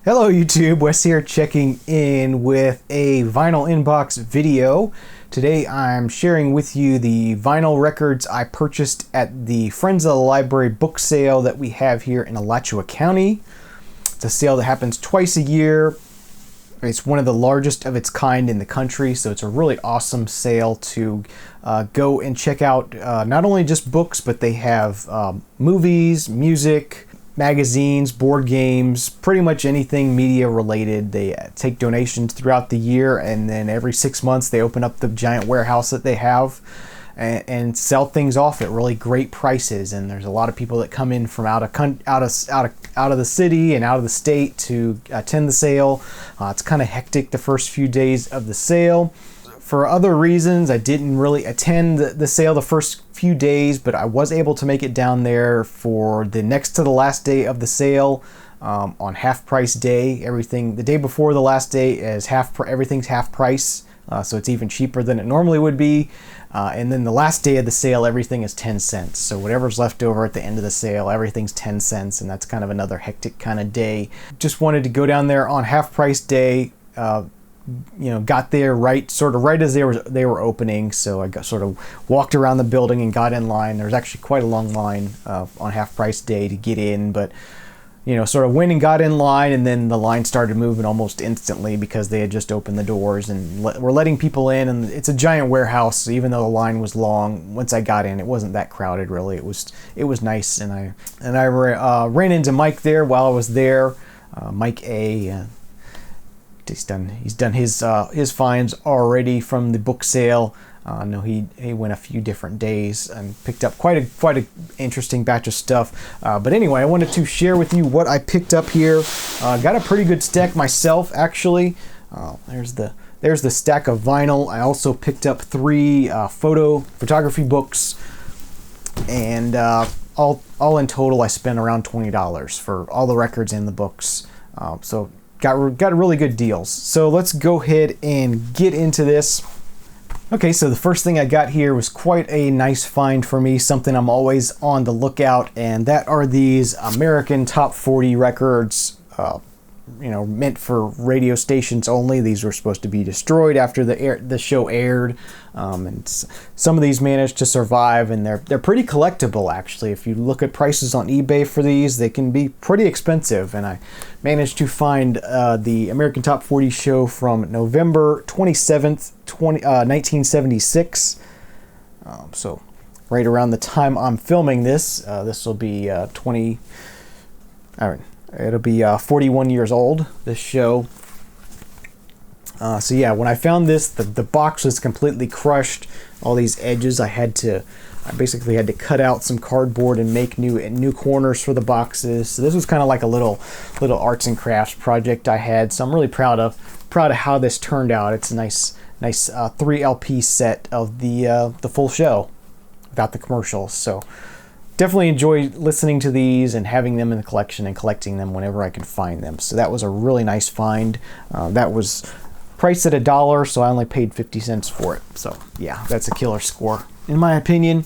Hello YouTube, Wes here checking in with a vinyl inbox video. Today I'm sharing with you the vinyl records I purchased at the Friends of the Library book sale that we have here in Alachua County. It's a sale that happens twice a year. It's one of the largest of its kind in the country, so it's a really awesome sale to go and check out not only just books, but they have movies, music, magazines, board games, pretty much anything media related. They take donations throughout the year, and then every 6 months they open up the giant warehouse that they have and sell things off at really great prices. And there's a lot of people that come in from out of the city and out of the state to attend the sale. It's kind of hectic the first few days of the sale. For other reasons, I didn't really attend the sale the first few days, but I was able to make it down there for the next to the last day of the sale on half price day. The day before the last day is everything's half price, so it's even cheaper than it normally would be. And then the last day of the sale, everything is 10 cents. So whatever's left over at the end of the sale, everything's 10 cents, and that's kind of another hectic kind of day. Just wanted to go down there on half price day. Got there right as they were opening, so I sort of walked around the building and got in line. There was actually quite a long line on half price day to get in, but sort of went and got in line, and then the line started moving almost instantly because they had just opened the doors and were letting people in. And it's a giant warehouse, so even though the line was long, once I got in, it wasn't that crowded really. It was nice, and I ran into Mike there while I was there. Mike A. He's done his finds already from the book sale. I know he went a few different days and picked up quite a interesting batch of stuff. But anyway, I wanted to share with you what I picked up here. Got a pretty good stack myself, actually. There's the stack of vinyl. I also picked up 3 photography books, and all in total, I spent around $20 for all the records and the books. So got really good deals. So let's go ahead and get into this. Okay, so the first thing I got here was quite a nice find for me, something I'm always on the lookout, and that are these American Top 40 records, meant for radio stations only. These were supposed to be destroyed after the show aired, and some of these managed to survive, and they're pretty collectible actually. If you look at prices on eBay for these, they can be pretty expensive, and I managed to find the American Top 40 show from November 27th, 1976. So right around the time I'm filming this, this will be it'll be 41 years old, this show. So yeah, when I found this, the box was completely crushed. All these edges, I basically had to cut out some cardboard and make new corners for the boxes. So this was kind of like a little arts and crafts project I had. So I'm really proud of how this turned out. It's a nice 3 LP set of the full show without the commercials. So definitely enjoy listening to these and having them in the collection and collecting them whenever I can find them. So that was a really nice find. That was priced at $1, so I only paid 50 cents for it. So yeah, that's a killer score in my opinion.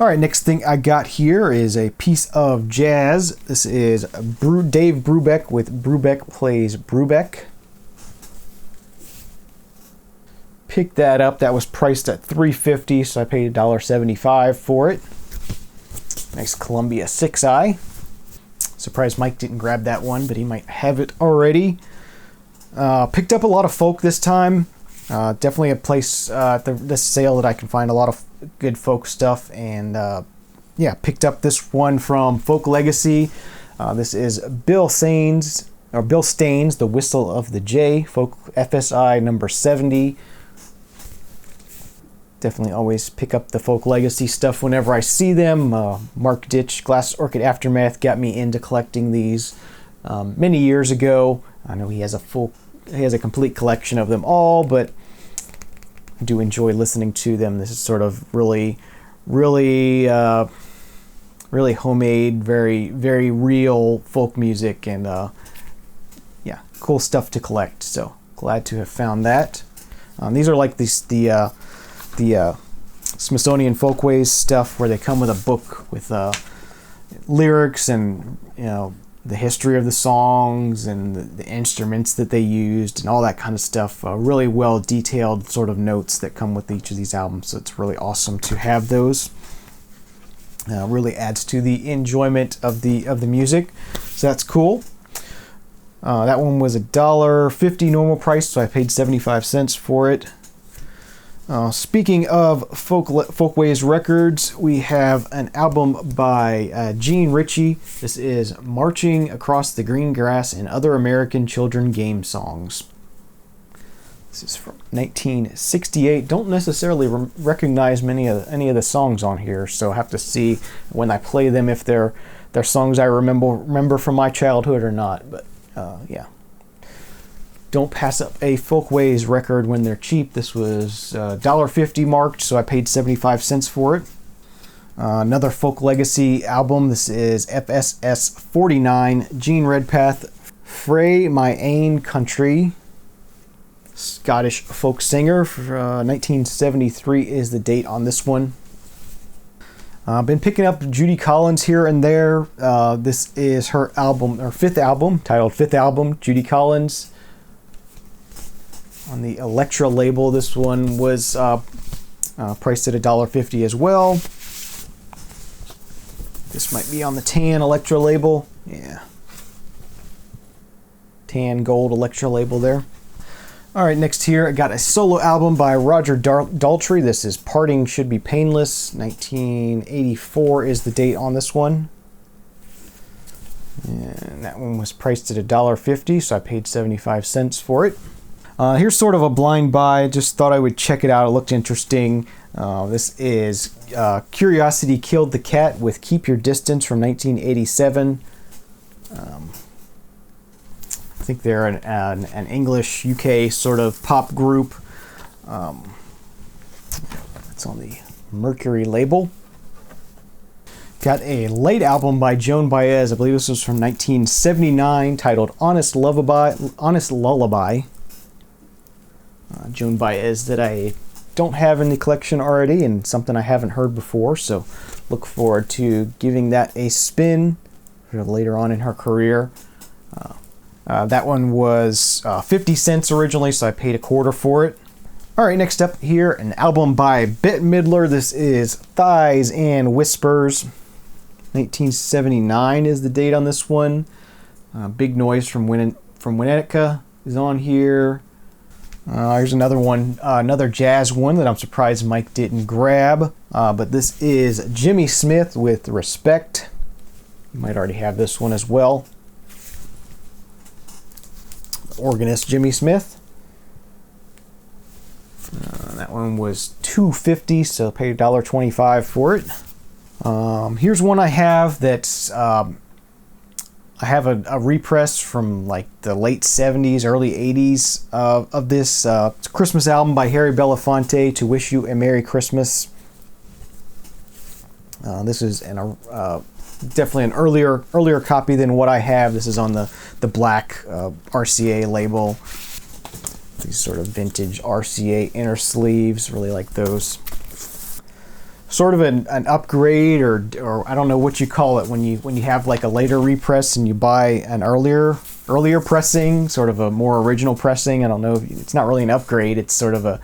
All right, next thing I got here is a piece of jazz. This is Dave Brubeck with Brubeck Plays Brubeck. Picked that up. That was priced at $3.50, so I paid $1.75 for it. Nice Columbia 6i. Surprised Mike didn't grab that one, but he might have it already. Picked up a lot of folk this time. Definitely a place at this sale that I can find a lot of good folk stuff. And picked up this one from Folk Legacy. This is Bill Staines, The Whistle of the J, Folk FSI number 70. Definitely always pick up the Folk Legacy stuff whenever I see them. Mark Ditch, Glass Orchid Aftermath got me into collecting these many years ago. I know he has a complete collection of them all, but I do enjoy listening to them. This is sort of really homemade, very, very real folk music, and cool stuff to collect. So glad to have found that. These are like the Smithsonian Folkways stuff, where they come with a book with lyrics and the history of the songs and the instruments that they used and all that kind of stuff. Really well detailed sort of notes that come with each of these albums. So it's really awesome to have those. Really adds to the enjoyment of the music. So that's cool. That one was $1.50 normal price, so I paid 75 cents for it. Speaking of Folkways Records, we have an album by Gene Ritchie. This is Marching Across the Green Grass and Other American Children Game Songs. This is from 1968. Don't necessarily recognize any of the songs on here, so I have to see when I play them if they're songs I remember from my childhood or not. But yeah. Don't pass up a Folkways record when they're cheap. This was $1.50 marked, so I paid 75 cents for it. Another Folk Legacy album. This is FSS 49, Gene Redpath, Fray My Ain Country. Scottish folk singer. 1973 is the date on this one. I've been picking up Judy Collins here and there. This is her album, her fifth album, titled Fifth Album, Judy Collins. On the Elektra label, this one was priced at $1.50 as well. This might be on the tan Elektra label. Yeah. Tan gold Elektra label there. All right, next here, I got a solo album by Roger Daltrey. This is Parting Should Be Painless. 1984 is the date on this one. And that one was priced at $1.50, so I paid 75 cents for it. Here's sort of a blind buy. Just thought I would check it out. It looked interesting. This is Curiosity Killed the Cat with Keep Your Distance from 1987. I think they're an English UK sort of pop group. It's on the Mercury label. Got a late album by Joan Baez. I believe this was from 1979, titled Honest Lullaby. Joan Baez that I don't have in the collection already, and something I haven't heard before, so look forward to giving that a spin later on in her career. That one was 50 cents originally, so I paid $0.25 for it. All right, next up here, an album by Bette Midler. This is Thighs and Whispers. 1979 is the date on this one. Big Noise from Winnetka is on here. Here's another one, another jazz one that I'm surprised Mike didn't grab. But this is Jimmy Smith with Respect. You might already have this one as well. Organist Jimmy Smith. That one was $2.50, so I paid $1.25 for it. Here's one I have that's I have a repress from like the late 70s, early 80s of this. It's a Christmas album by Harry Belafonte, To Wish You a Merry Christmas. This is definitely an earlier copy than what I have. This is on the black RCA label. These sort of vintage RCA inner sleeves, really like those. Sort of an upgrade, or I don't know what you call it when you have like a later repress and you buy an earlier pressing, sort of a more original pressing. I don't know. It's not really an upgrade. It's sort of a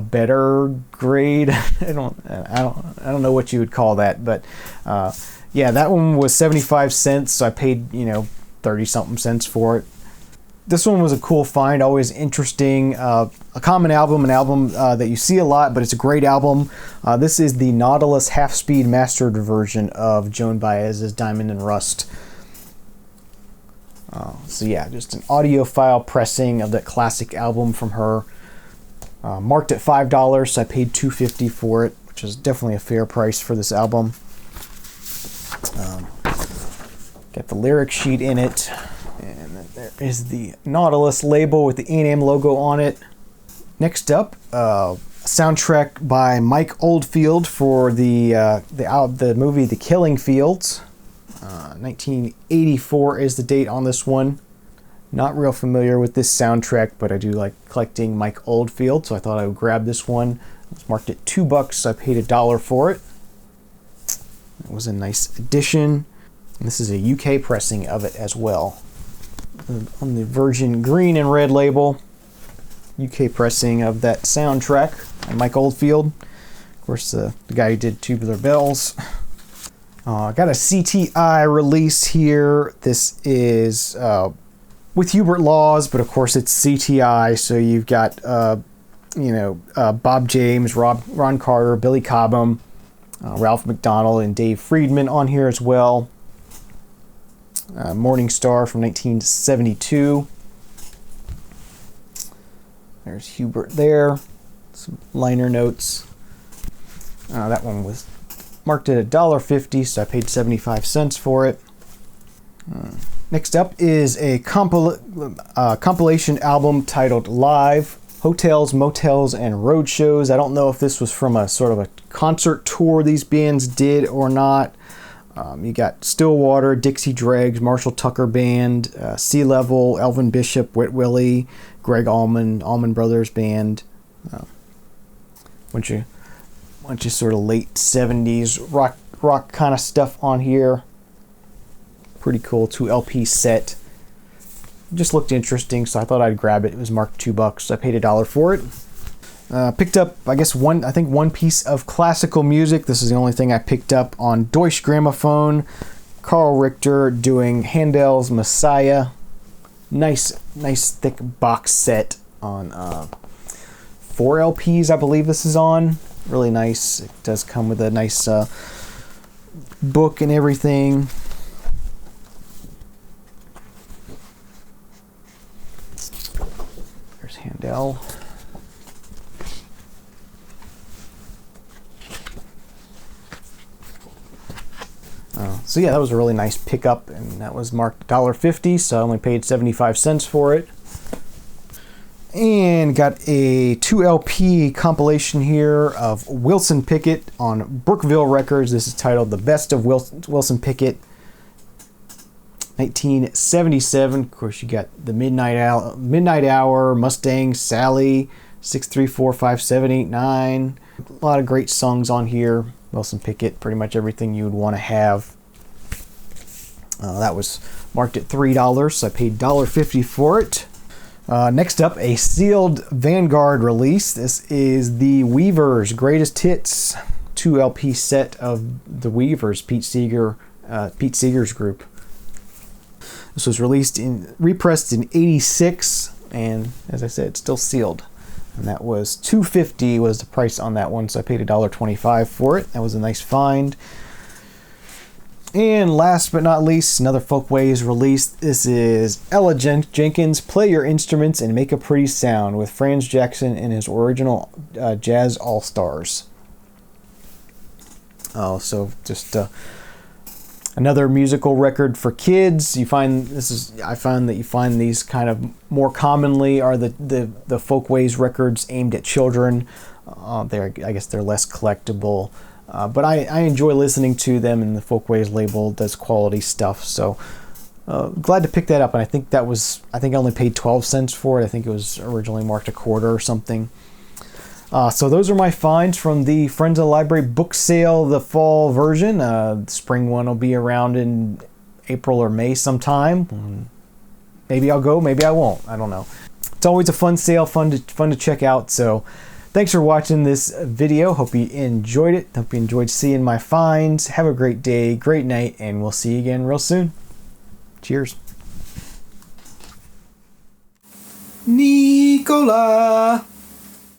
better grade. I don't know what you would call that, but yeah, that one was 75 cents, so I paid 30 something cents for it. This one was a cool find, always interesting. A common album, an album that you see a lot, but it's a great album. This is the Nautilus half-speed mastered version of Joan Baez's Diamond and Rust. So yeah, just an audiophile pressing of that classic album from her. Marked at $5, so I paid $2.50 for it, which is definitely a fair price for this album. Got the lyric sheet in it. And then there is the Nautilus label with the A&M logo on it. Next up, a soundtrack by Mike Oldfield for the movie The Killing Fields. 1984 is the date on this one. Not real familiar with this soundtrack, but I do like collecting Mike Oldfield, so I thought I would grab this one. It was marked at $2, so I paid $1 for it. It was a nice addition. And this is a UK pressing of it as well. On the Virgin green and red label, UK pressing of that soundtrack by Mike Oldfield. Of course, the guy who did Tubular Bells. Got a CTI release here. This is with Hubert Laws, but of course it's CTI, so you've got Bob James, Ron Carter, Billy Cobham, Ralph McDonald, and Dave Friedman on here as well. Morning Star from 1972. There's Hubert there. Some liner notes. That one was marked at $1.50, so I paid 75 cents for it. Next up is a compilation album titled Live, Hotels, Motels, and Road Shows. I don't know if this was from a sort of a concert tour these bands did or not. You got Stillwater, Dixie Dregs, Marshall Tucker Band, Sea Level, Elvin Bishop, Wet Willie, Greg Allman, Allman Brothers Band. Bunch of sort of late 70s rock kind of stuff on here. Pretty cool 2 LP set. Just looked interesting, so I thought I'd grab it. It was marked $2, so I paid $1 for it. Picked up, I guess, one piece of classical music. This is the only thing I picked up on Deutsche Grammophon. Carl Richter doing Handel's Messiah. Nice thick box set on 4 LPs, I believe this is on. Really nice. It does come with a nice book and everything. There's Handel. So yeah, that was a really nice pickup, and that was marked $1.50, so I only paid 75 cents for it. And got a 2 LP compilation here of Wilson Pickett on Brookville Records. This is titled The Best of Wilson Pickett, 1977. Of course, you got the Midnight Hour, Mustang, Sally, 6345789. A lot of great songs on here. Wilson Pickett, pretty much everything you would want to have. That was marked at $3, so I paid $1.50 for it. Next up, a sealed Vanguard release. This is the Weavers' Greatest Hits 2 LP set of the Weavers, Pete Seeger's group. This was repressed in '86, and as I said, it's still sealed. And that was $2.50 was the price on that one, so I paid $1.25 for it. That was a nice find. And last but not least, another Folkways release. This is Ella Jenkins, Play Your Instruments and Make a Pretty Sound, with Franz Jackson and his original Jazz All-Stars. So just another musical record for kids. I find that you find these kind of more commonly are the Folkways records aimed at children. I guess they're less collectible. But I enjoy listening to them, and the Folkways label does quality stuff. So glad to pick that up, and I think I only paid 12 cents for it. I think it was originally marked $0.25 or something. So those are my finds from the Friends of the Library book sale, the fall version. The spring one will be around in April or May sometime. Maybe I'll go, maybe I won't. I don't know. It's always a fun sale, fun to check out. So thanks for watching this video. Hope you enjoyed it. Hope you enjoyed seeing my finds. Have a great day, great night, and we'll see you again real soon. Cheers. Nicola.